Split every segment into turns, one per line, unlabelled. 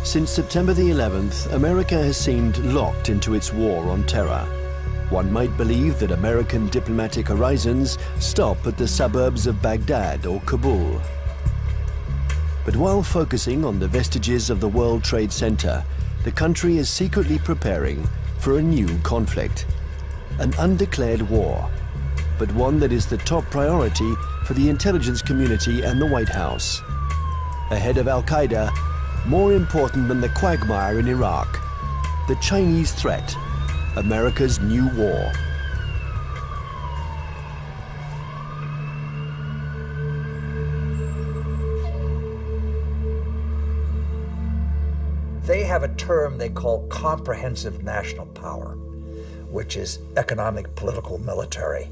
Since September the 11th, America has seemed locked into its war on terror. One might believe that American diplomatic horizons stop at the suburbs of Baghdad or Kabul. But while focusing on the vestiges of the World Trade Center, the country is secretly preparing for a new conflict, an undeclared war, but one that is the top priority for the intelligence community and the White House. Ahead of Al-Qaeda, more important than the quagmire in Iraq, the Chinese threat, America's new war.
They have a term they call comprehensive national power, which is economic, political, military,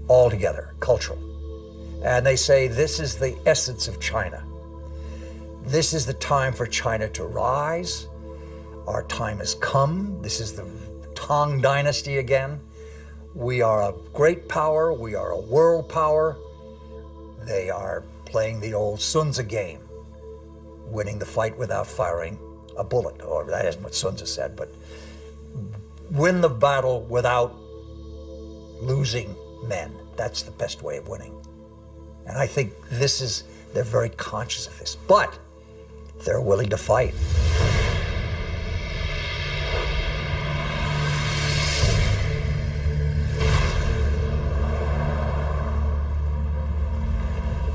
all together, cultural. And they say this is the essence of China. This is the time for China to rise. Our time has come. This is the Tang Dynasty again. We are a great power. We are a world power. They are playing the old Sun Tzu game, winning the fight without firing a bullet, or that isn't what Sun Tzu said, but win the battle without losing men. That's the best way of winning. And I think they're very conscious of this, but they're willing to fight.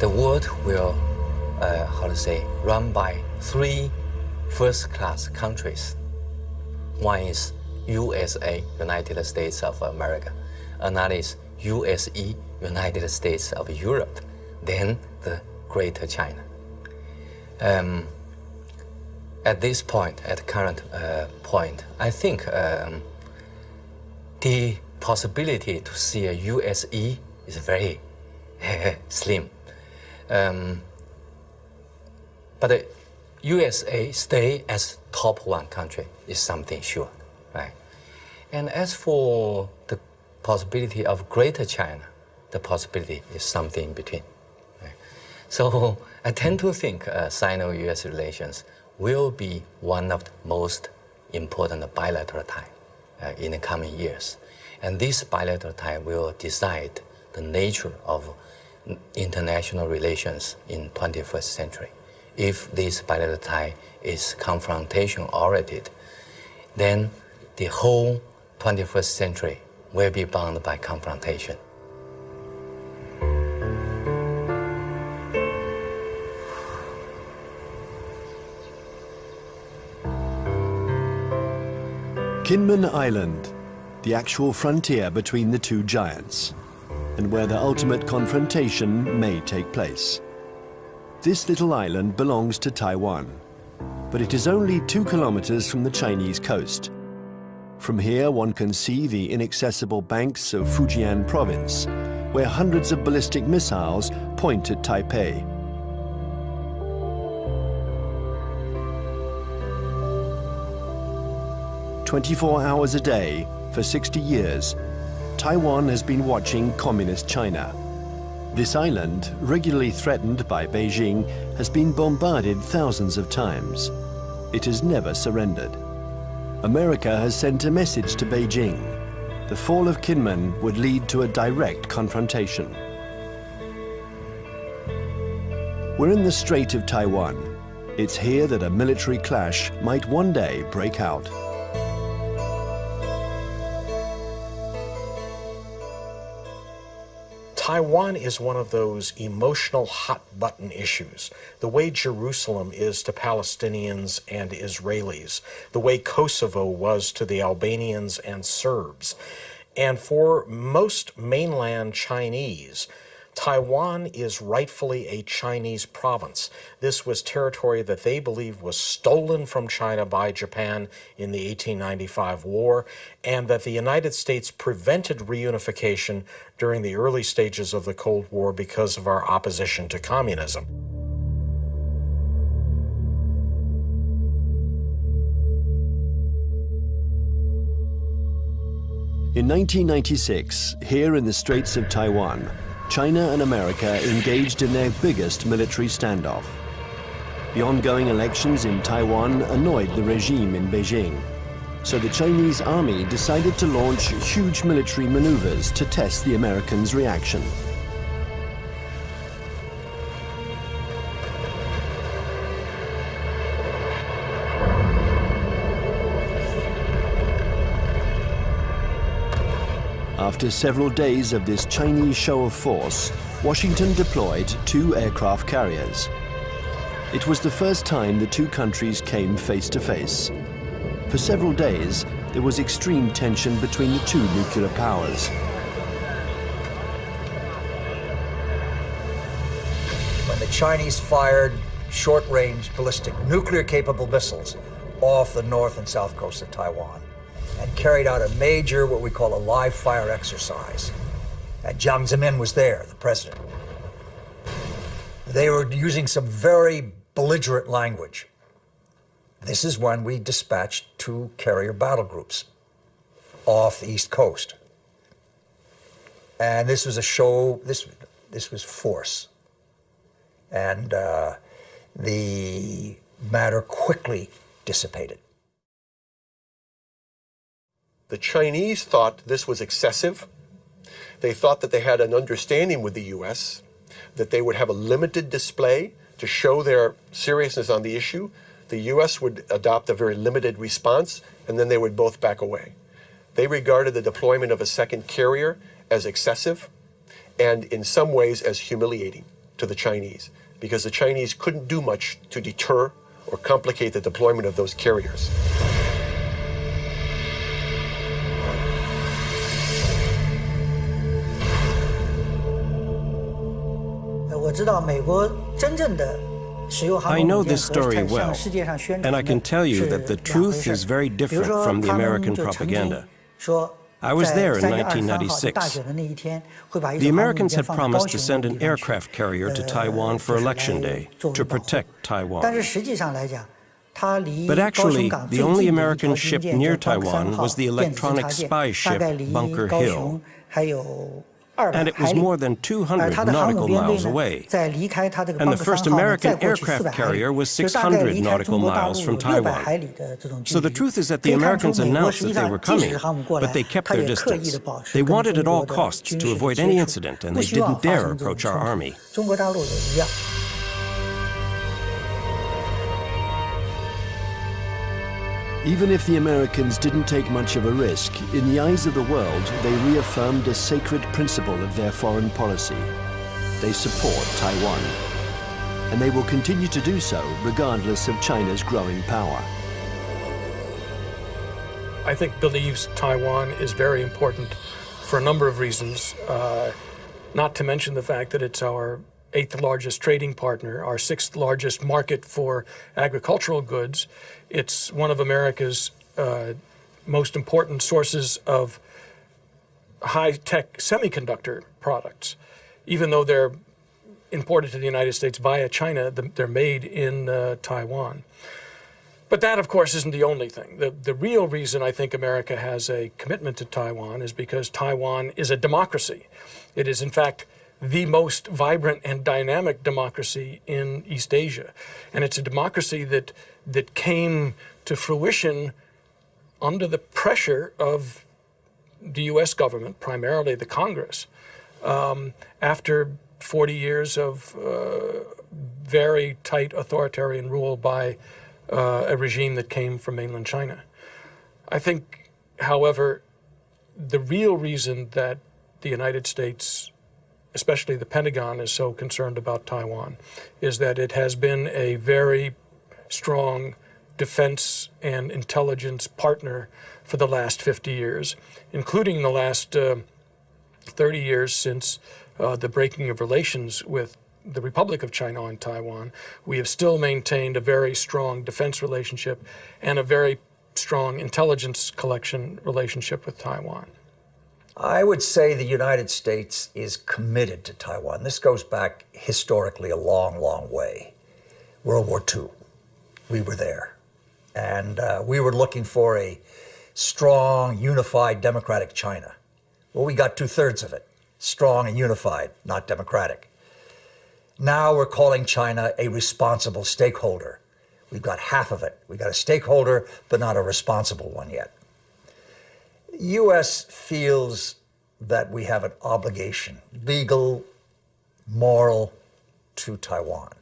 The world will, run by three first-class countries. One is USA, United States of America. Another is USE, United States of Europe. Then the Greater China. At this point, at the current point, I think the possibility to see a USE is very slim. But the USA stay as top one country is something sure, right? And as for the possibility of Greater China, the possibility is something in between. Right? So I tend to think Sino-US relations will be one of the most important bilateral ties in the coming years. And this bilateral tie will decide the nature of international relations in 21st century. If this bilateral tie is confrontation-oriented, then the whole 21st century will be bound by confrontation.
Kinmen Island, the actual frontier between the two giants, and where the ultimate confrontation may take place. This little island belongs to Taiwan, but it is only 2 kilometers from the Chinese coast. From here, one can see the inaccessible banks of Fujian province, where hundreds of ballistic missiles point at Taipei. "24 hours a day, for 60 years, Taiwan has been watching Communist China. This island, regularly threatened by Beijing, has been bombarded thousands of times. It has never surrendered. America has sent a message to Beijing. The fall of Kinmen would lead to a direct confrontation. We're in the Strait of Taiwan. It's here that a military clash might one day break out.
Taiwan is one of those emotional hot-button issues, the way Jerusalem is to Palestinians and Israelis, the way Kosovo was to the Albanians and Serbs. And for most mainland Chinese, Taiwan is rightfully a Chinese province. This was territory that they believe was stolen from China by Japan in the 1895 war, and that the United States prevented reunification during the early stages of the Cold War because of our opposition to communism.
In 1996, here in the Straits of Taiwan, China and America engaged in their biggest military standoff. The ongoing elections in Taiwan annoyed the regime in Beijing. So the Chinese army decided to launch huge military maneuvers to test the Americans' reaction. After several days of this Chinese show of force, Washington deployed 2 aircraft carriers. It was the first time the two countries came face to face. For several days, there was extreme tension between the two nuclear powers.
When the Chinese fired short-range ballistic nuclear-capable missiles off the north and south coast of Taiwan and carried out a major, what we call a live-fire exercise. And Jiang Zemin was there, the president. They were using some very belligerent language. This is when we dispatched 2 carrier battle groups off the East Coast. And this was a show, this was force. And the matter quickly dissipated.
The Chinese thought this was excessive. They thought that they had an understanding with the U.S., that they would have a limited display to show their seriousness on the issue. The U.S. would adopt a very limited response, and then they would both back away. They regarded the deployment of a second carrier as excessive and in some ways as humiliating to the Chinese, because the Chinese couldn't do much to deter or complicate the deployment of those carriers.
我知道美国真正的
I know this story well, and I can tell you that the truth is very different from the American propaganda. I was there in 1996. The Americans had promised to send an aircraft carrier to Taiwan for Election Day to protect Taiwan. But actually, the only American ship near Taiwan was the electronic spy ship Bunker Hill. And it was more than 200 nautical miles away. And the first American aircraft carrier was 600 nautical miles from Taiwan. So the truth is that the Americans announced that they were coming, but they kept their distance. They wanted at all costs to avoid any incident, and they didn't dare approach our army.
Even if the Americans didn't take much of a risk, in the eyes of the world, they reaffirmed a sacred principle of their foreign policy. They support Taiwan. And they will continue to do so, regardless of China's growing power.
I think believes Taiwan is very important for a number of reasons, not to mention the fact that it's our 8th largest trading partner, our 6th largest market for agricultural goods. It's one of America's most important sources of high-tech semiconductor products. Even though they're imported to the United States via China, they're made in Taiwan. But that, of course, isn't the only thing. The real reason I think America has a commitment to Taiwan is because Taiwan is a democracy. It is, in fact, the most vibrant and dynamic democracy in East Asia. And it's a democracy that came to fruition under the pressure of the U.S. government, primarily the Congress, after 40 years of very tight authoritarian rule by a regime that came from mainland China. I think, however, the real reason that the United States, especially the Pentagon, is so concerned about Taiwan is that it has been a very strong defense and intelligence partner for the last 50 years, including the last 30 years since the breaking of relations with the Republic of China on Taiwan. We have still maintained a very strong defense relationship and a very strong intelligence collection relationship with Taiwan.
I would say the United States is committed to Taiwan. This goes back historically a long, long way. World War II, we were there. And we were looking for a strong, unified, democratic China. Well, we got 2/3 of it. Strong and unified, not democratic. Now we're calling China a responsible stakeholder. We've got half of it. We've got a stakeholder, but not a responsible one yet. The U.S. feels that we have an obligation, legal, moral, to Taiwan,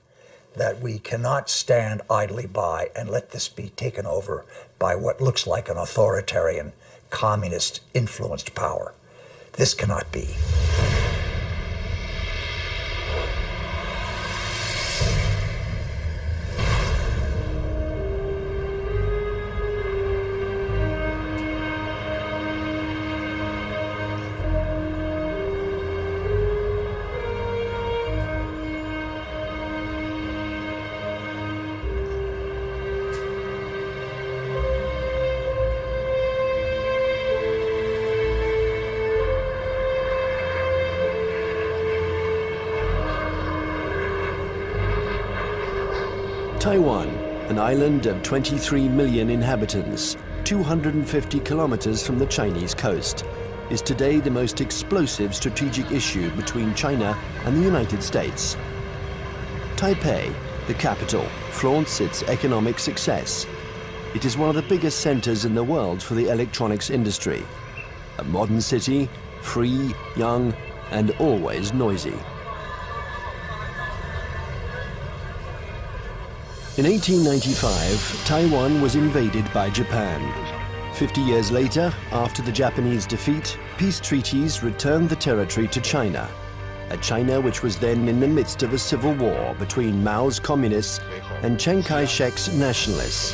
that we cannot stand idly by and let this be taken over by what looks like an authoritarian, communist-influenced power. This cannot be.
Taiwan, an island of 23 million inhabitants, 250 kilometers from the Chinese coast, is today the most explosive strategic issue between China and the United States. Taipei, the capital, flaunts its economic success. It is one of the biggest centers in the world for the electronics industry. A modern city, free, young, and always noisy. In 1895, Taiwan was invaded by Japan. 50 years later, after the Japanese defeat, peace treaties returned the territory to China, a China which was then in the midst of a civil war between Mao's communists and Chiang Kai-shek's nationalists.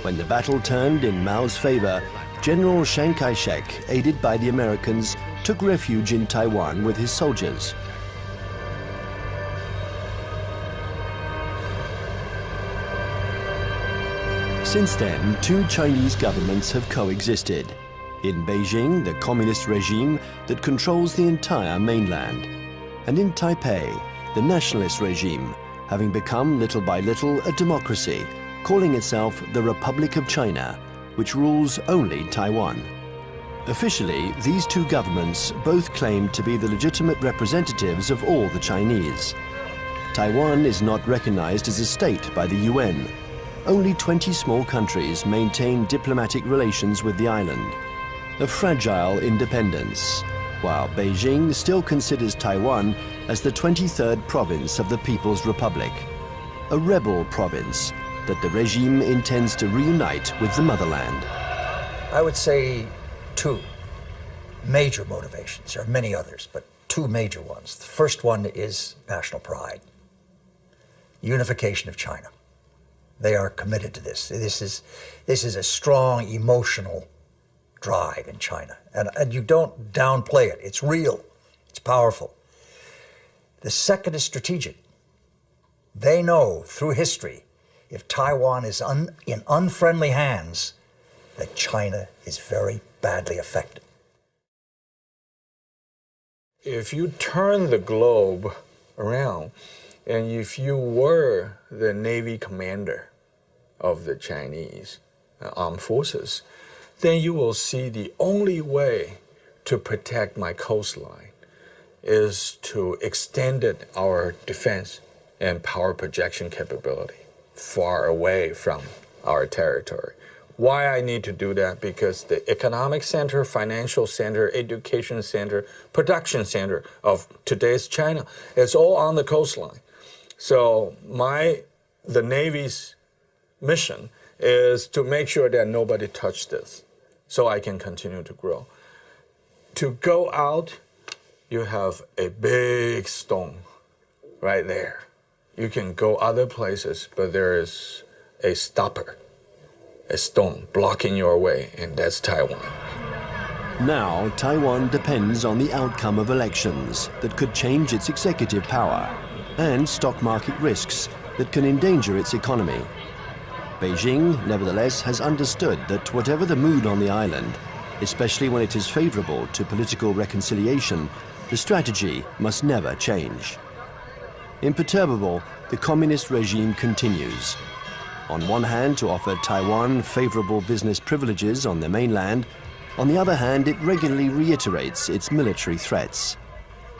When the battle turned in Mao's favor, General Chiang Kai-shek, aided by the Americans, took refuge in Taiwan with his soldiers. Since then, two Chinese governments have coexisted. In Beijing, the communist regime that controls the entire mainland. And in Taipei, the nationalist regime, having become little by little a democracy, calling itself the Republic of China, which rules only Taiwan. Officially, these two governments both claim to be the legitimate representatives of all the Chinese. Taiwan is not recognized as a state by the UN. Only 20 small countries maintain diplomatic relations with the island. A fragile independence, while Beijing still considers Taiwan as the 23rd province of the People's Republic, a rebel province that the regime intends to reunite with the motherland.
I would say two major motivations. There are many others, but two major ones. The first one is national pride, unification of China. They are committed to this. This is a strong emotional drive in China. And you don't downplay it. It's real. It's powerful. The second is strategic. They know through history, if Taiwan is in unfriendly hands, that China is very badly affected.
If you turn the globe around, and if you were the Navy commander of the Chinese armed forces, then you will see the only way to protect my coastline is to extend our defense and power projection capability far away from our territory. Why I need to do that? Because the economic center, financial center, education center, production center of today's China is all on the coastline. So the Navy's mission is to make sure that nobody touched this so I can continue to grow. To go out, you have a big stone right there. You can go other places, but there is a stopper, a stone blocking your way, and that's Taiwan.
Now, Taiwan depends on the outcome of elections that could change its executive power and stock market risks that can endanger its economy. Beijing, nevertheless, has understood that whatever the mood on the island, especially when it is favorable to political reconciliation, the strategy must never change. Imperturbable, the communist regime continues. On one hand, to offer Taiwan favorable business privileges on the mainland. On the other hand, it regularly reiterates its military threats.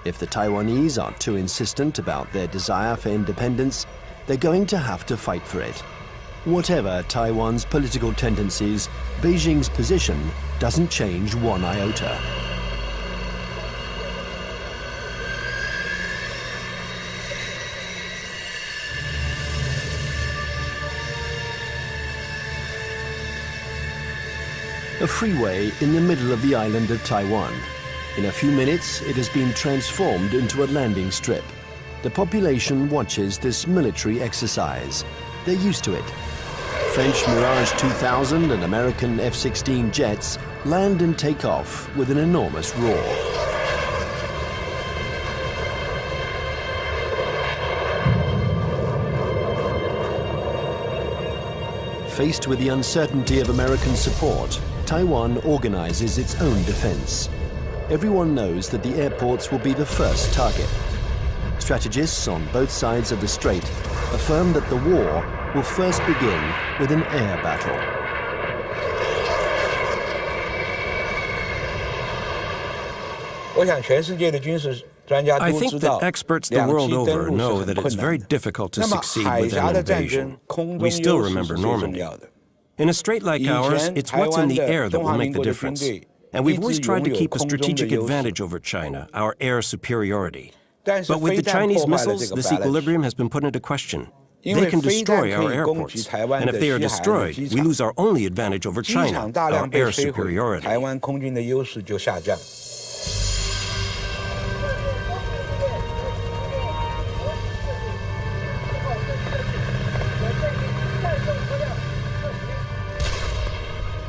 If the Taiwanese are too insistent about their desire for independence, they're going to have to fight for it. Whatever Taiwan's political tendencies, Beijing's position doesn't change one iota. A freeway in the middle of the island of Taiwan. In a few minutes, it has been transformed into a landing strip. The population watches this military exercise. They're used to it. French Mirage 2000 and American F-16 jets land and take off with an enormous roar. Faced with the uncertainty of American support, Taiwan organizes its own defense. Everyone knows that the airports will be the first target. Strategists on both sides of the strait affirm that the war will first begin with an air battle.
I think that experts the world over know that it's very difficult to succeed with an invasion. We still remember Normandy. In a strait like ours, it's what's in the air that will make the difference. And we've always tried to keep a strategic advantage over China, our air superiority. But with the Chinese missiles, this equilibrium has been put into question. They can destroy our airports, and if they are destroyed, we lose our only advantage over China, our air superiority.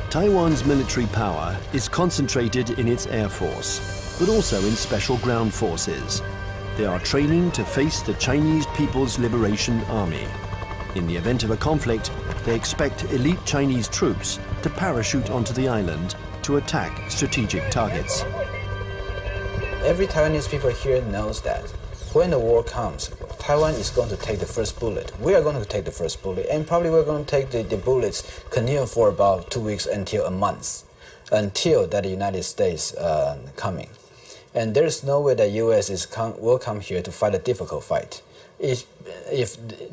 Taiwan's military power is concentrated in its air force, but also in special ground forces. They are training to face the Chinese People's Liberation Army. In the event of a conflict, they expect elite Chinese troops to parachute onto the island to attack strategic targets.
Every Taiwanese people here knows that when the war comes, Taiwan is going to take the first bullet. We are going to take the first bullet, and probably we're going to take the bullets continue for about 2 weeks until a month, until that the United States coming. And there's no way that U.S. will come here to fight a difficult fight. If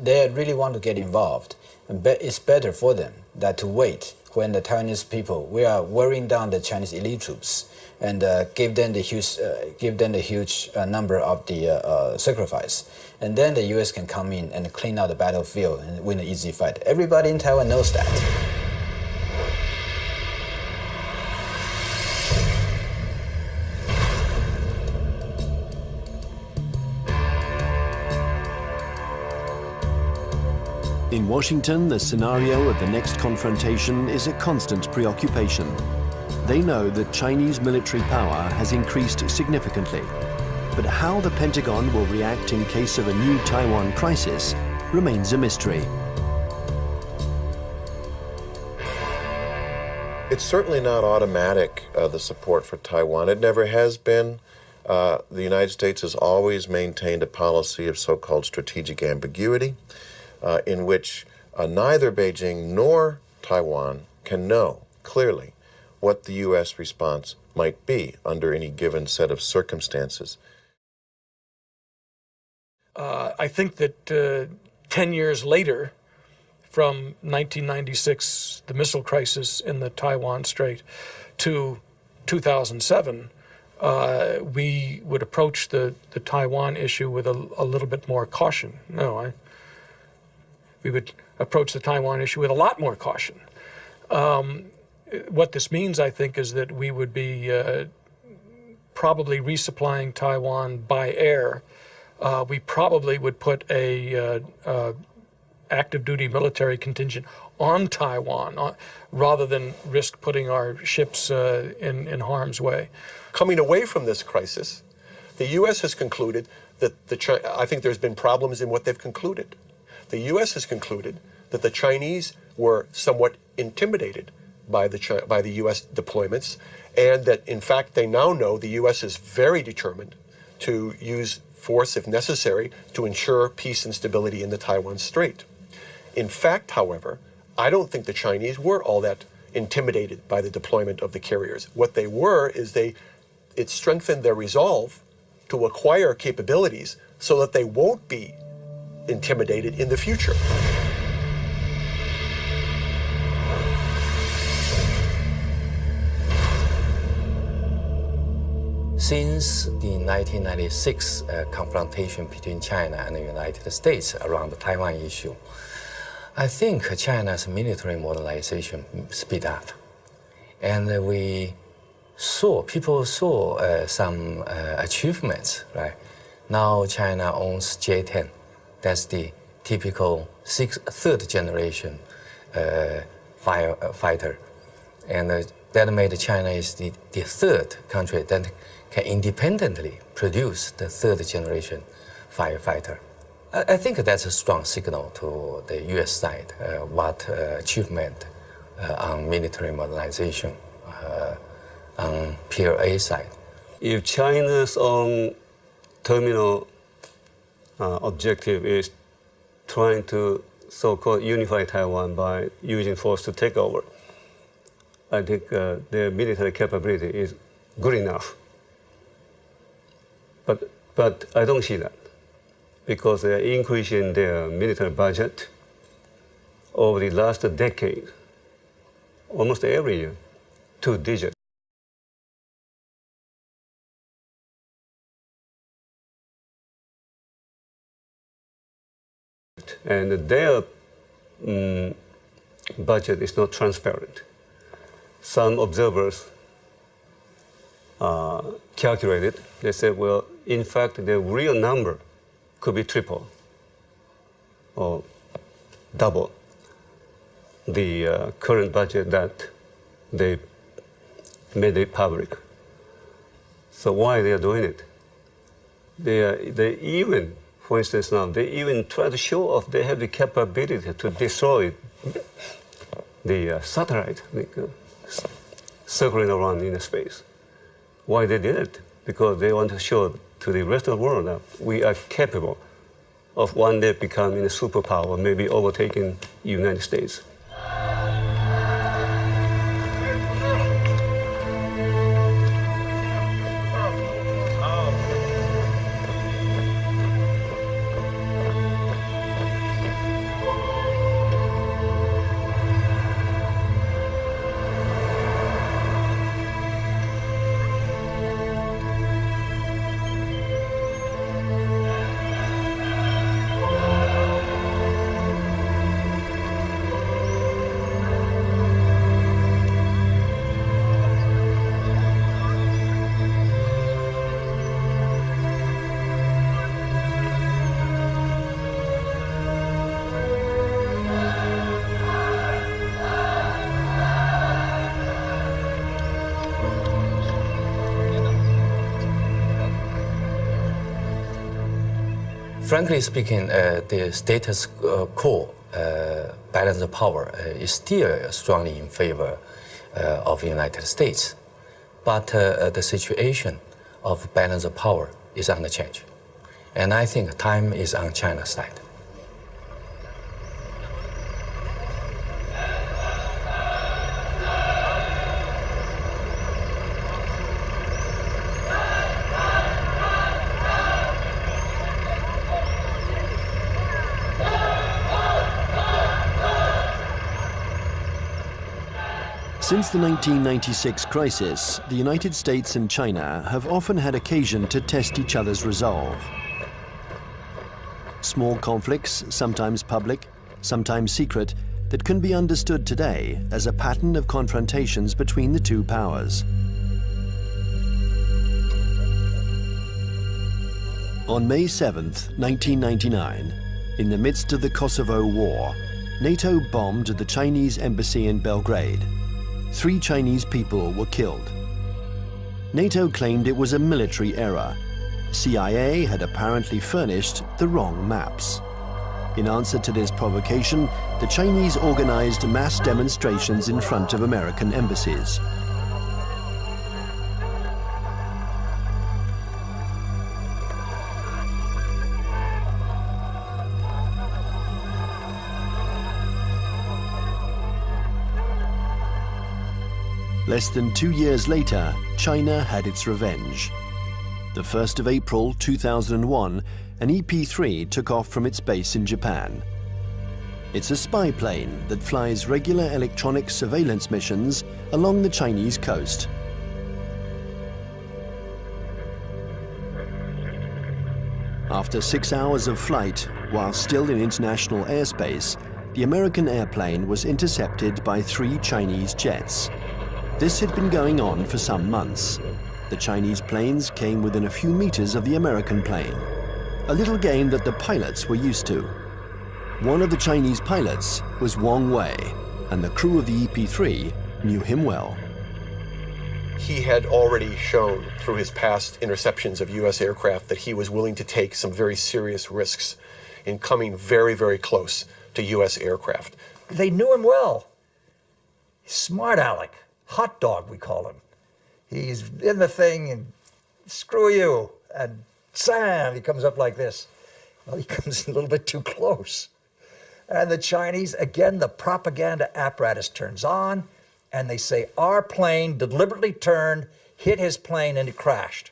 they really want to get involved, it's better for them that to wait when the Taiwanese people, we are wearing down the Chinese elite troops and give them the huge number of the sacrifice. And then the U.S. can come in and clean out the battlefield and win an easy fight. Everybody in Taiwan knows that.
In Washington, the scenario of the next confrontation is a constant preoccupation. They know that Chinese military power has increased significantly, but how the Pentagon will react in case of a new Taiwan crisis remains a mystery.
It's certainly not automatic, the support for Taiwan. It never has been. The United States has always maintained a policy of so-called strategic ambiguity, in which neither Beijing nor Taiwan can know clearly what the U.S. response might be under any given set of circumstances.
I think that 10 years later, from 1996, the missile crisis in the Taiwan Strait, to 2007, we would approach the Taiwan issue with a little bit more caution. We would approach the Taiwan issue with a lot more caution. What this means, I think, is that we would be probably resupplying Taiwan by air. We probably would put a active duty military contingent on Taiwan rather than risk putting our ships in harm's way.
Coming away from this crisis, the U.S. has concluded that I think there's been problems in what they've concluded. The U.S. has concluded that the Chinese were somewhat intimidated by the U.S. deployments, and that in fact they now know the U.S. is very determined to use force if necessary to ensure peace and stability in the Taiwan Strait. In fact, however, I don't think the Chinese were all that intimidated by the deployment of the carriers. What they were is it strengthened their resolve to acquire capabilities so that they won't be intimidated in the future.
Since the 1996 confrontation between China and the United States around the Taiwan issue, I think China's military modernization speed up. And people saw some achievements, right? Now China owns J-10. That's the typical third generation fighter. And that made China is the third country that can independently produce the third generation firefighter. I think that's a strong signal to the US side, what achievement on military modernization on PLA side.
If China's own terminal objective is trying to so-called unify Taiwan by using force to take over, I think their military capability is good enough. But I don't see that, because they're increasing their military budget over the last decade, almost every year, 2 digits. And their budget is not transparent. Some observers calculated, they said, well, in fact, the real number could be triple or double the current budget that they made it public. So why they are doing it? They even, for instance now, they even try to show off they have the capability to destroy the satellite circling around in space. Why they did it? Because they want to show to the rest of the world that we are capable of one day becoming a superpower, maybe overtaking the United States.
Frankly speaking, the status quo balance of power is still strongly in favor of the United States. But the situation of balance of power is on the change. And I think time is on China's side.
Since the 1996 crisis, the United States and China have often had occasion to test each other's resolve. Small conflicts, sometimes public, sometimes secret, that can be understood today as a pattern of confrontations between the two powers. On May 7, 1999, in the midst of the Kosovo War, NATO bombed the Chinese embassy in Belgrade. 3 Chinese people were killed. NATO claimed it was a military error. CIA had apparently furnished the wrong maps. In answer to this provocation, the Chinese organized mass demonstrations in front of American embassies. Less than 2 years later, China had its revenge. The 1st of April 2001, an EP-3 took off from its base in Japan. It's a spy plane that flies regular electronic surveillance missions along the Chinese coast. After 6 hours of flight, while still in international airspace, the American airplane was intercepted by 3 Chinese jets. This had been going on for some months. The Chinese planes came within a few meters of the American plane, a little game that the pilots were used to. One of the Chinese pilots was Wang Wei, and the crew of the EP-3 knew him well.
He had already shown through his past interceptions of U.S. aircraft that he was willing to take some very serious risks in coming very, very close to U.S. aircraft.
They knew him well. Smart Alec, hot dog we call him. He's in the thing and screw you, and Sam, he comes up like this. Well, he comes a little bit too close. And the Chinese, again, the propaganda apparatus turns on, and they say, our plane deliberately turned, hit his plane, and it crashed.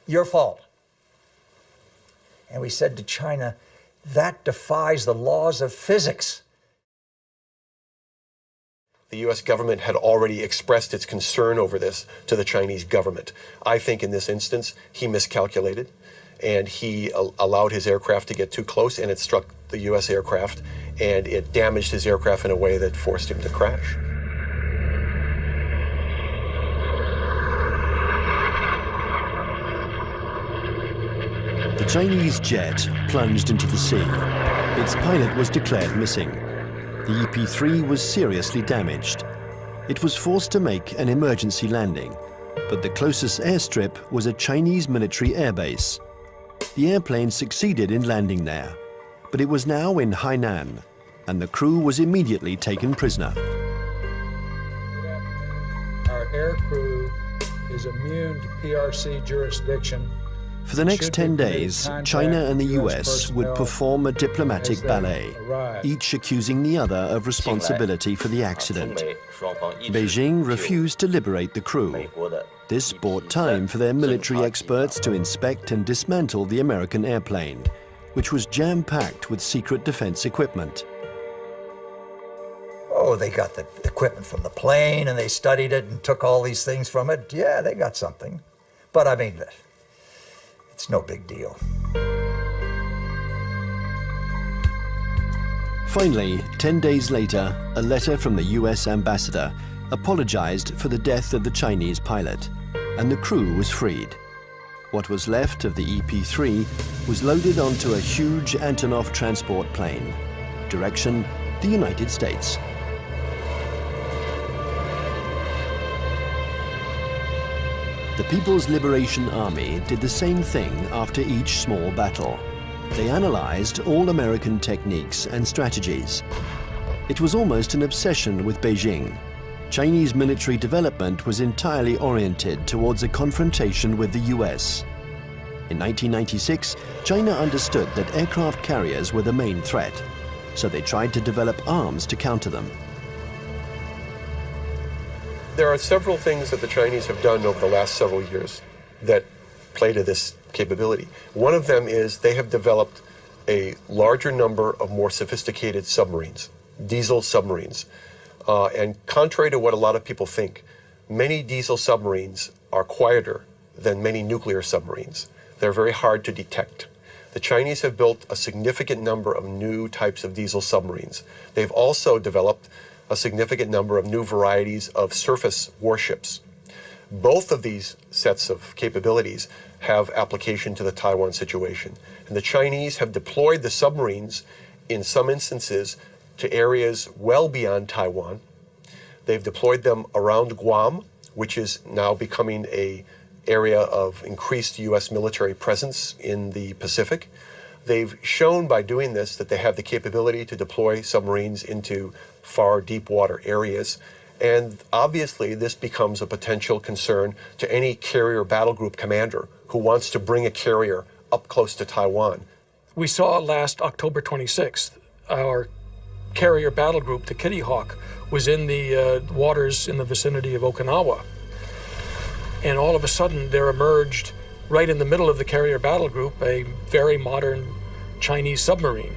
Your fault. And we said to China, that defies the laws of physics.
The U.S. government had already expressed its concern over this to the Chinese government. I think in this instance, he miscalculated, and he allowed his aircraft to get too close, and it struck the U.S. aircraft, and it damaged his aircraft in a way that forced him to crash.
The Chinese jet plunged into the sea. Its pilot was declared missing. The EP-3 was seriously damaged. It was forced to make an emergency landing, but the closest airstrip was a Chinese military airbase. The airplane succeeded in landing there, but it was now in Hainan, and the crew was immediately taken prisoner.
Our air crew is immune to PRC jurisdiction.
For the next 10 days, China and the US would perform a diplomatic ballet, each accusing the other of responsibility for the accident. Beijing refused to liberate the crew. This bought time for their military experts to inspect and dismantle the American airplane, which was jam-packed with secret defense equipment.
Oh, they got the equipment from the plane, and they studied it and took all these things from it. Yeah, they got something. But I mean, it's no big deal.
Finally, 10 days later, a letter from the US ambassador apologized for the death of the Chinese pilot, and the crew was freed. What was left of the EP-3 was loaded onto a huge Antonov transport plane. Direction, the United States. The People's Liberation Army did the same thing after each small battle. They analyzed all American techniques and strategies. It was almost an obsession with Beijing. Chinese military development was entirely oriented towards a confrontation with the US. In 1996, China understood that aircraft carriers were the main threat, so they tried to develop arms to counter them.
There are several things that the Chinese have done over the last several years that play to this capability. One of them is they have developed a larger number of more sophisticated submarines, diesel submarines. And contrary to what a lot of people think, many diesel submarines are quieter than many nuclear submarines. They're very hard to detect. The Chinese have built a significant number of new types of diesel submarines. They've also developed a significant number of new varieties of surface warships. Both of these sets of capabilities have application to the Taiwan situation. And the Chinese have deployed the submarines in some instances to areas well beyond Taiwan. They've deployed them around Guam, which is now becoming an area of increased U.S. military presence in the Pacific. They've shown by doing this that they have the capability to deploy submarines into far deep water areas. And obviously, this becomes a potential concern to any carrier battle group commander who wants to bring a carrier up close to Taiwan.
We saw last October 26th, our carrier battle group, the Kitty Hawk, was in the waters in the vicinity of Okinawa. And all of a sudden, there emerged right in the middle of the carrier battle group, a very modern Chinese submarine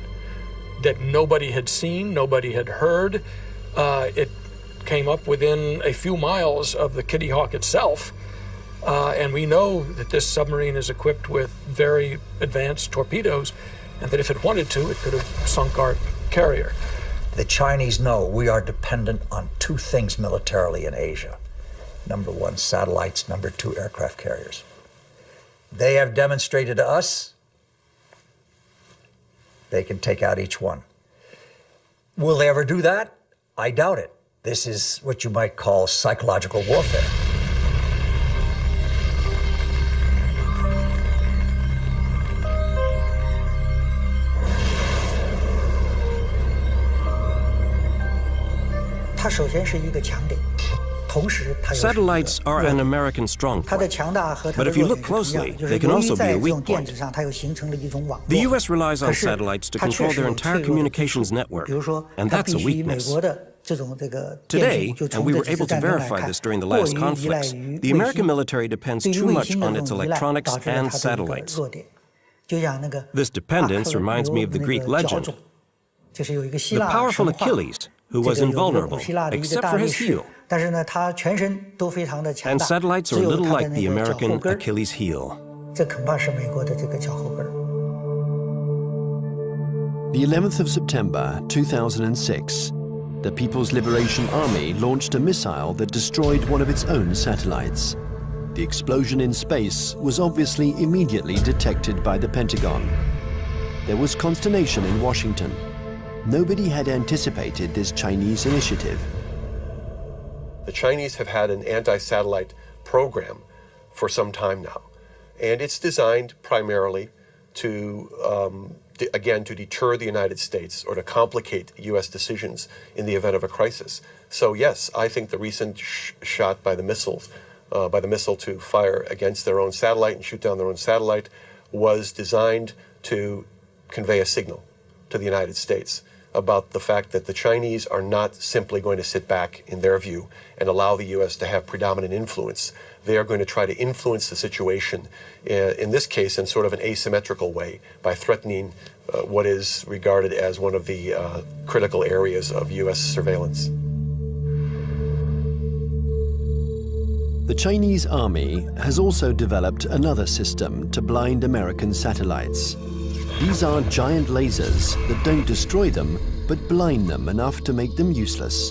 that nobody had seen, nobody had heard. It came up within a few miles of the Kitty Hawk itself. And we know that this submarine is equipped with very advanced torpedoes, and that if it wanted to, it could have sunk our carrier.
The Chinese know we are dependent on two things militarily in Asia. Number one, satellites. Number two, aircraft carriers. They have demonstrated to us they can take out each one. Will they ever do that? I doubt it. This is what you might call psychological warfare.
Satellites are an American strong point. But if you look closely, they can also be a weak point. The U.S. relies on satellites to control their entire communications network, and that's a weakness. Today, and we were able to verify this during the last conflicts, the American military depends too much on its electronics and satellites. This dependence reminds me of the Greek legend. The powerful Achilles, who was invulnerable, except for his heel. And satellites are a little like the American Achilles heel.
The 11th of September 2006, the People's Liberation Army launched a missile that destroyed one of its own satellites. The explosion in space was obviously immediately detected by the Pentagon. There was consternation in Washington. Nobody had anticipated this Chinese initiative.
The Chinese have had an anti-satellite program for some time now, and it's designed primarily to, again, to deter the United States or to complicate U.S. decisions in the event of a crisis. So yes, I think the recent shot by the missile to fire against their own satellite and shoot down their own satellite was designed to convey a signal to the United States about the fact that the Chinese are not simply going to sit back, in their view, and allow the U.S. to have predominant influence. They are going to try to influence the situation, in this case, in sort of an asymmetrical way, by threatening what is regarded as one of the critical areas of U.S. surveillance.
The Chinese army has also developed another system to blind American satellites. These are giant lasers that don't destroy them, but blind them enough to make them useless.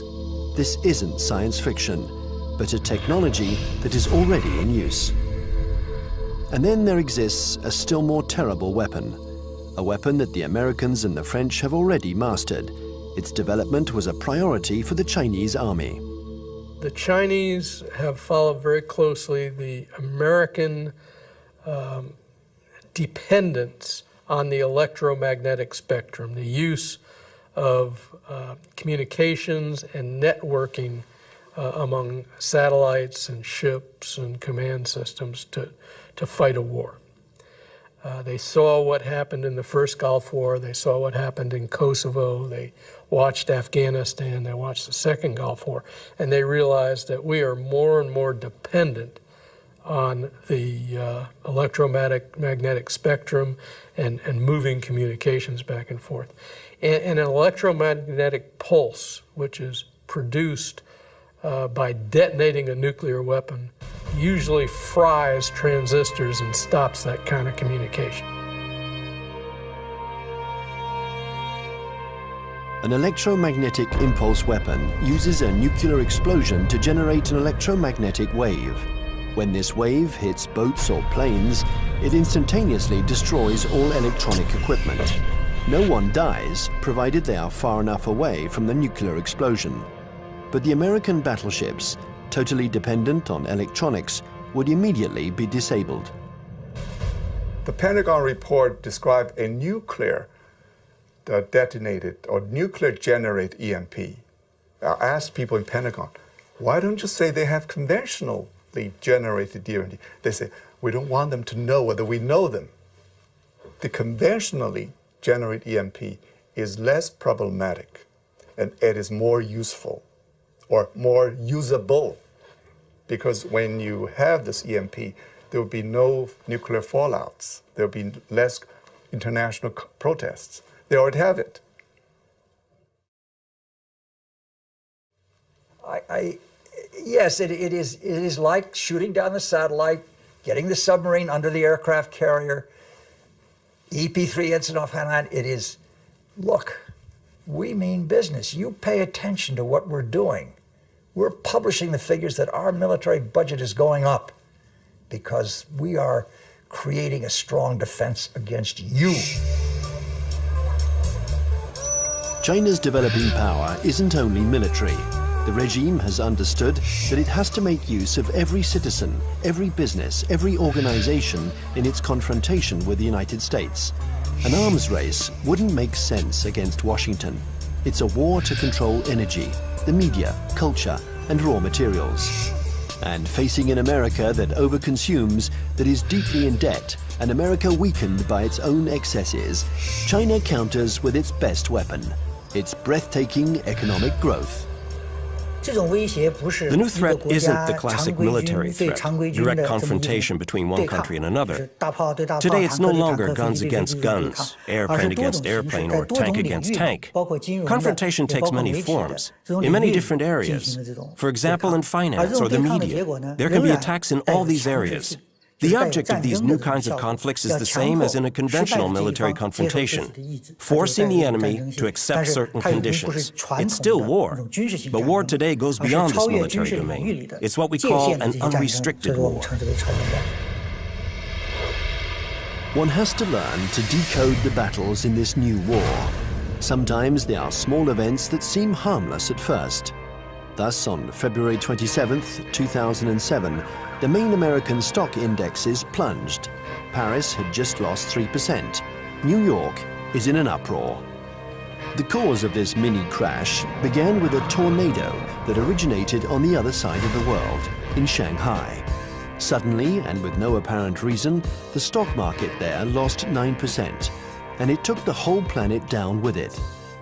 This isn't science fiction, but a technology that is already in use. And then there exists a still more terrible weapon, a weapon that the Americans and the French have already mastered. Its development was a priority for the Chinese army.
The Chinese have followed very closely the American dependence on the electromagnetic spectrum, the use of communications and networking among satellites and ships and command systems to fight a war. They saw what happened in the first Gulf War, they saw what happened in Kosovo, they watched Afghanistan, they watched the second Gulf War, and they realized that we are more and more dependent on the electromagnetic spectrum and moving communications back and forth. And an electromagnetic pulse, which is produced by detonating a nuclear weapon, usually fries transistors and stops that kind of communication.
An electromagnetic impulse weapon uses a nuclear explosion to generate an electromagnetic wave. When this wave hits boats or planes, it instantaneously destroys all electronic equipment. No one dies, provided they are far enough away from the nuclear explosion. But the American battleships, totally dependent on electronics, would immediately be disabled.
The Pentagon report described a nuclear detonated or nuclear generate EMP. I asked people in Pentagon, why don't you say they have conventionally generated EMP? They say, we don't want them to know whether we know them. The conventionally generated EMP is less problematic and it is more useful or more usable, because when you have this EMP, there would be no nuclear fallouts. There would be less international protests. They already have it.
Yes, it is like shooting down the satellite, getting the submarine under the aircraft carrier, EP-3 Ensign-off Hainan. It is, look, we mean business. You pay attention to what we're doing. We're publishing the figures that our military budget is going up because we are creating a strong defense against you.
China's developing power isn't only military. The regime has understood that it has to make use of every citizen, every business, every organization in its confrontation with the United States. An arms race wouldn't make sense against Washington. It's a war to control energy, the media, culture, and raw materials. And facing an America that overconsumes, that is deeply in debt, an America weakened by its own excesses, China counters with its best weapon, its breathtaking economic growth.
The new threat isn't the classic military threat, direct confrontation between one country and another. Today it's no longer guns against guns, airplane against airplane, or tank against tank. Confrontation takes many forms, in many different areas. For example, in finance or the media, there can be attacks in all these areas. The object of these new kinds of conflicts is the same as in a conventional military confrontation, forcing the enemy to accept certain conditions. It's still war, but war today goes beyond this military domain. It's what we call an unrestricted war.
One has to learn to decode the battles in this new war. Sometimes they are small events that seem harmless at first. Thus, on February 27, 2007, the main American stock indexes plunged. Paris had just lost 3%. New York is in an uproar. The cause of this mini crash began with a tornado that originated on the other side of the world, in Shanghai. Suddenly, and with no apparent reason, the stock market there lost 9%, and it took the whole planet down with it.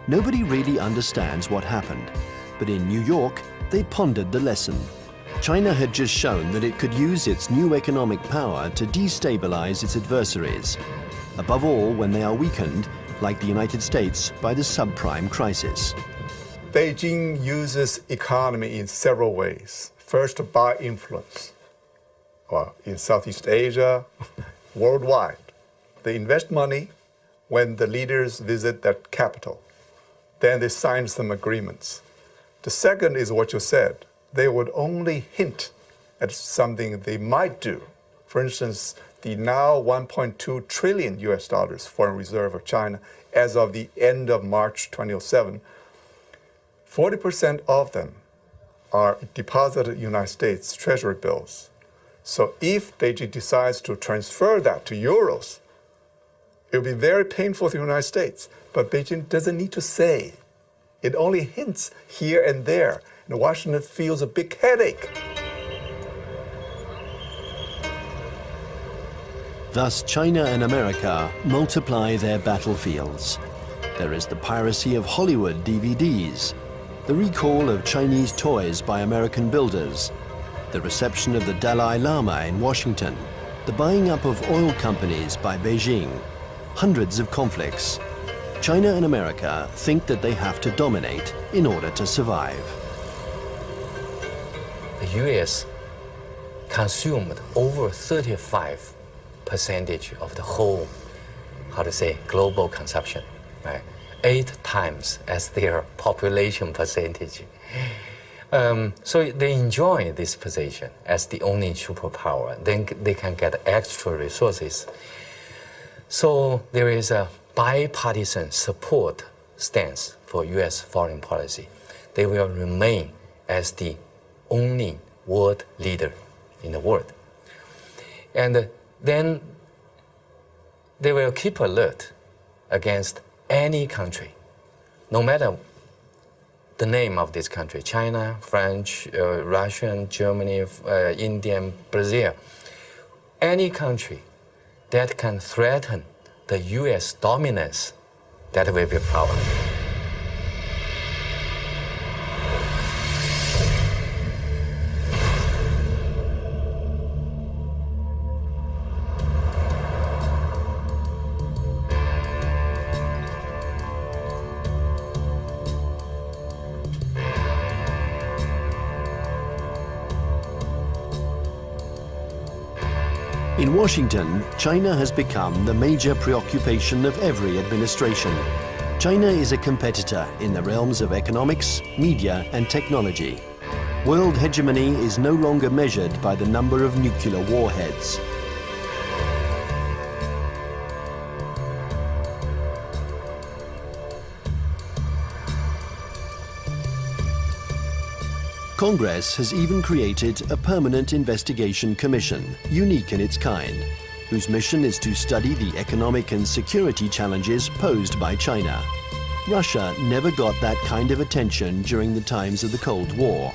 Nobody really understands what happened, but in New York, they pondered the lesson. China had just shown that it could use its new economic power to destabilize its adversaries, above all when they are weakened, like the United States, by the subprime crisis.
Beijing uses economy in several ways. First, by influence. Well, in Southeast Asia, worldwide. They invest money when the leaders visit that capital. Then they sign some agreements. The second is what you said. They would only hint at something they might do. For instance, the now $1.2 trillion US foreign reserve of China as of the end of March 2007, 40% of them are deposited in United States Treasury bills. So if Beijing decides to transfer that to euros, it will be very painful to the United States. But Beijing doesn't need to say. It only hints here and there. And Washington feels a big headache.
Thus, China and America multiply their battlefields. There is the piracy of Hollywood DVDs, the recall of Chinese toys by American builders, the reception of the Dalai Lama in Washington, the buying up of oil companies by Beijing, hundreds of conflicts. China and America think that they have to dominate in order to survive.
The U.S. consumed over 35% of the whole, global consumption, right? 8 times as their population percentage. So they enjoy this position as the only superpower. Then they can get extra resources. So there is a bipartisan support stance for U.S. foreign policy. They will remain as the only world leader in the world. And then they will keep alert against any country, no matter the name of this country, China, French, Russian, Germany, India, Brazil, any country that can threaten the U.S. dominance, that will be a problem.
In Washington, China has become the major preoccupation of every administration. China is a competitor in the realms of economics, media, and technology. World hegemony is no longer measured by the number of nuclear warheads. Congress has even created a permanent investigation commission, unique in its kind, whose mission is to study the economic and security challenges posed by China. Russia never got that kind of attention during the times of the Cold War.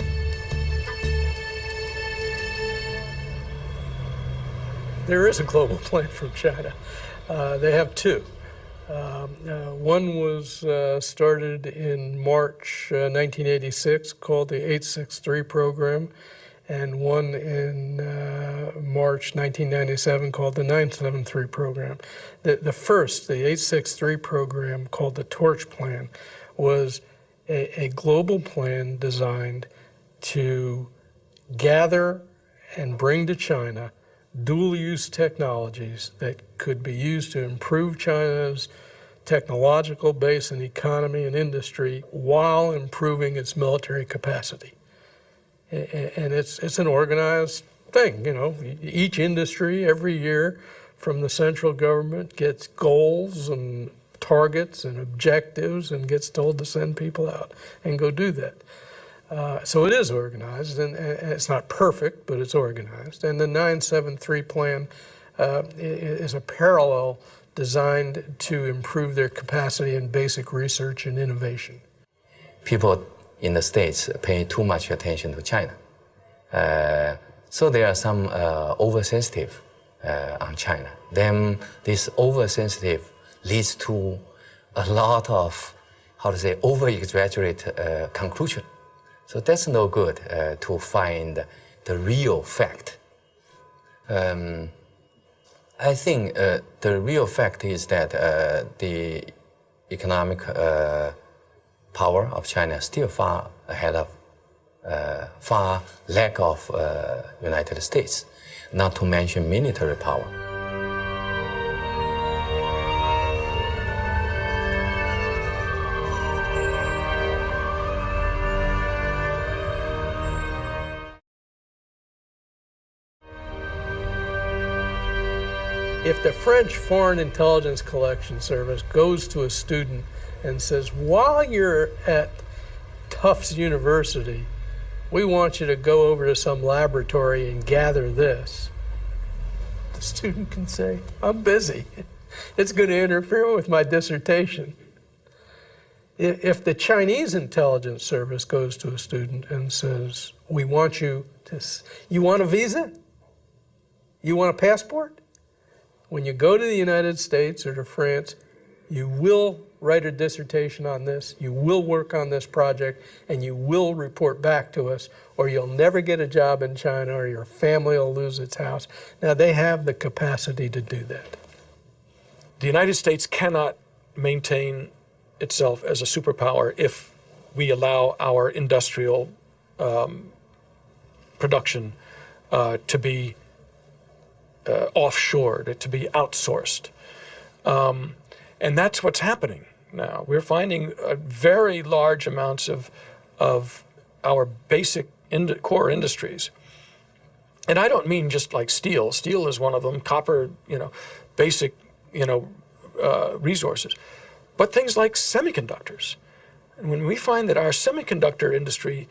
There is a global plan from China. They have two. One was started in March 1986, called the 863 program, and one in March 1997 called the 973 program. The first, the 863 program, called the Torch Plan, was a global plan designed to gather and bring to China dual-use technologies that could be used to improve China's technological base and economy and industry while improving its military capacity. And it's an organized thing, you know. Each industry every year from the central government gets goals and targets and objectives and gets told to send people out and go do that. So it is organized, and it's not perfect, but it's organized. And the 973 plan is a parallel designed to improve their capacity in basic research and innovation.
People in the States pay too much attention to China. So there are some oversensitive on China. Then this oversensitive leads to a lot of, over-exaggerate conclusion. So that's no good to find the real fact. I think the real fact is that the economic power of China is still far ahead of, far lack of United States, not to mention military power.
If the French Foreign Intelligence Collection Service goes to a student and says, while you're at Tufts University, we want you to go over to some laboratory and gather this, the student can say, I'm busy. It's going to interfere with my dissertation. If the Chinese intelligence service goes to a student and says, we want you to, you want a visa? You want a passport? When you go to the United States or to France, you will write a dissertation on this, you will work on this project, and you will report back to us, or you'll never get a job in China, or your family will lose its house. Now, they have the capacity to do that. The United States cannot maintain itself as a superpower if we allow our industrial production to be offshored, to be outsourced. And that's what's happening now. We're finding very large amounts of our basic core industries. And I don't mean just like steel. Steel is one of them, copper, basic, resources. But things like semiconductors. And when we find that our semiconductor industry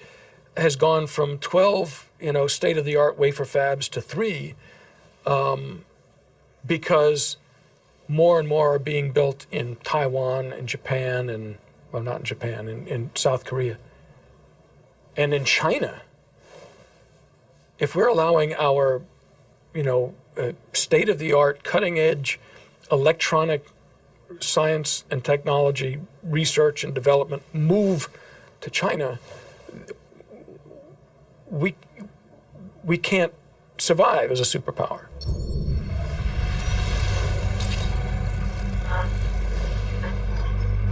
has gone from 12, state-of-the-art wafer fabs to 3, because more and more are being built in Taiwan and Japan and, well, not in Japan, in South Korea. And in China, if we're allowing our, state-of-the-art, cutting-edge electronic science and technology research and development move to China, we can't survive as a superpower.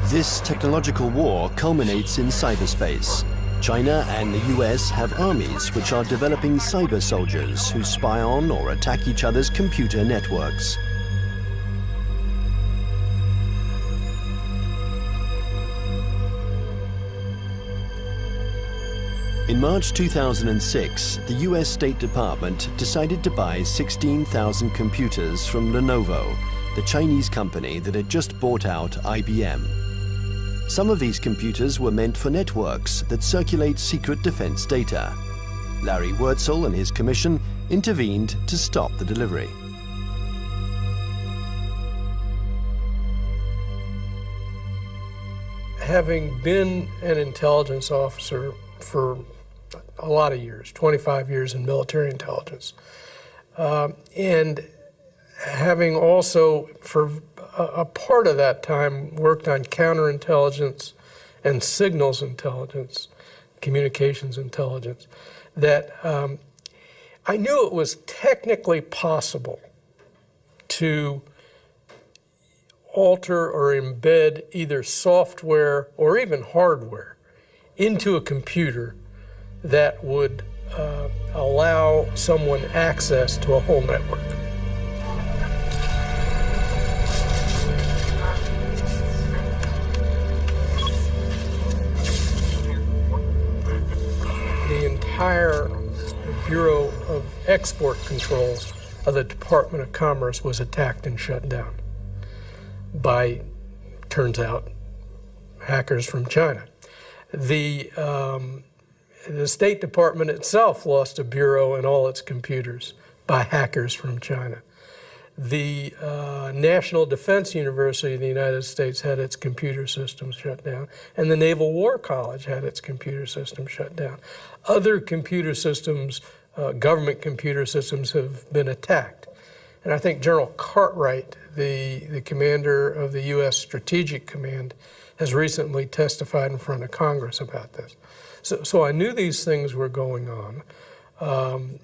This technological war culminates in cyberspace. China and the US have armies which are developing cyber soldiers who spy on or attack each other's computer networks. In March 2006, the US State Department decided to buy 16,000 computers from Lenovo, the Chinese company that had just bought out IBM. Some of these computers were meant for networks that circulate secret defense data. Larry Wurtzel and his commission intervened to stop the delivery.
Having been an intelligence officer for a lot of years, 25 years in military intelligence, and having also for a part of that time worked on counterintelligence and signals intelligence, communications intelligence, that I knew it was technically possible to alter or embed either software or even hardware into a computer that would allow someone access to a whole network. The entire Bureau of Export Controls of the Department of Commerce was attacked and shut down by, turns out, hackers from China. The State Department itself lost a bureau and all its computers by hackers from China. The National Defense University of the United States had its computer systems shut down, and the Naval War College had its computer system shut down. Other computer systems, government computer systems, have been attacked. And I think General Cartwright, the commander of the U.S. Strategic Command, has recently testified in front of Congress about this. So I knew these things were going on.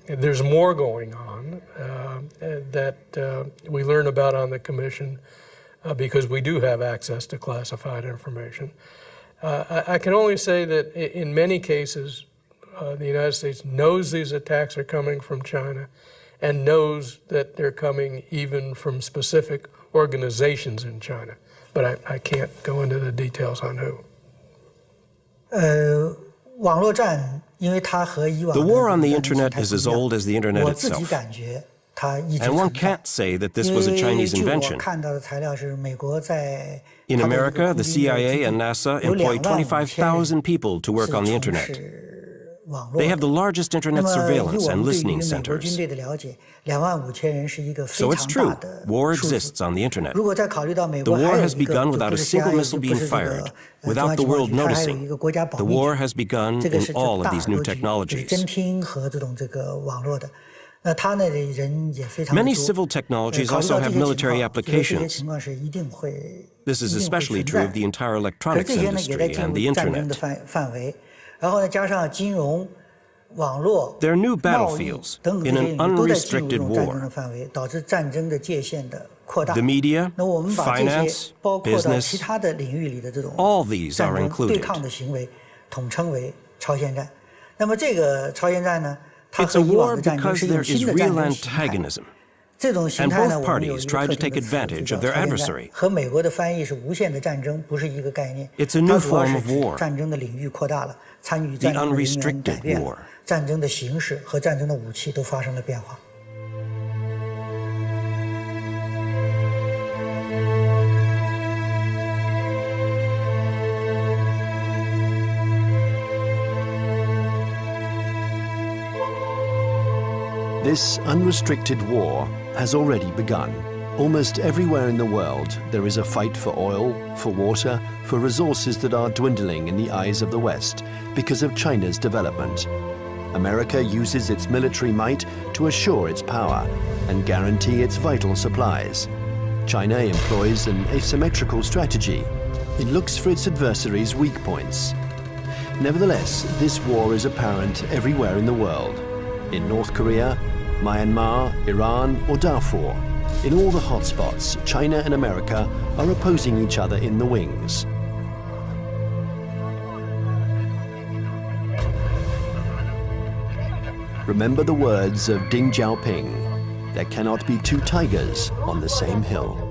There's more going on that we learn about on the Commission because we do have access to classified information. I can only say that in many cases, the United States knows these attacks are coming from China and knows that they're coming even from specific organizations in China. But I can't go into the details on who.
The war on the internet is as old as the internet itself. And one can't say that this was a Chinese invention. In America, the CIA and NASA employ 25,000 people to work on the internet. They have the largest internet surveillance and listening centers. So it's true, war exists on the internet. The war has begun without a single missile being fired, without the world noticing. The war has begun in all of these new technologies. Many civil technologies also have military applications. This is especially true of the entire electronics industry and the internet. They're new battlefields in an unrestricted war. The media, finance, business, all these are included. It's a war because there is real antagonism, and both parties try to take advantage of their adversary. It's a new form of war, the unrestricted war.
This unrestricted war has already begun. Almost everywhere in the world, there is a fight for oil, for water, for resources that are dwindling in the eyes of the West because of China's development. America uses its military might to assure its power and guarantee its vital supplies. China employs an asymmetrical strategy. It looks for its adversaries' weak points. Nevertheless, this war is apparent everywhere in the world. In North Korea, Myanmar, Iran, or Darfur, in all the hotspots, China and America are opposing each other in the wings. Remember the words of Deng Xiaoping: there cannot be two tigers on the same hill.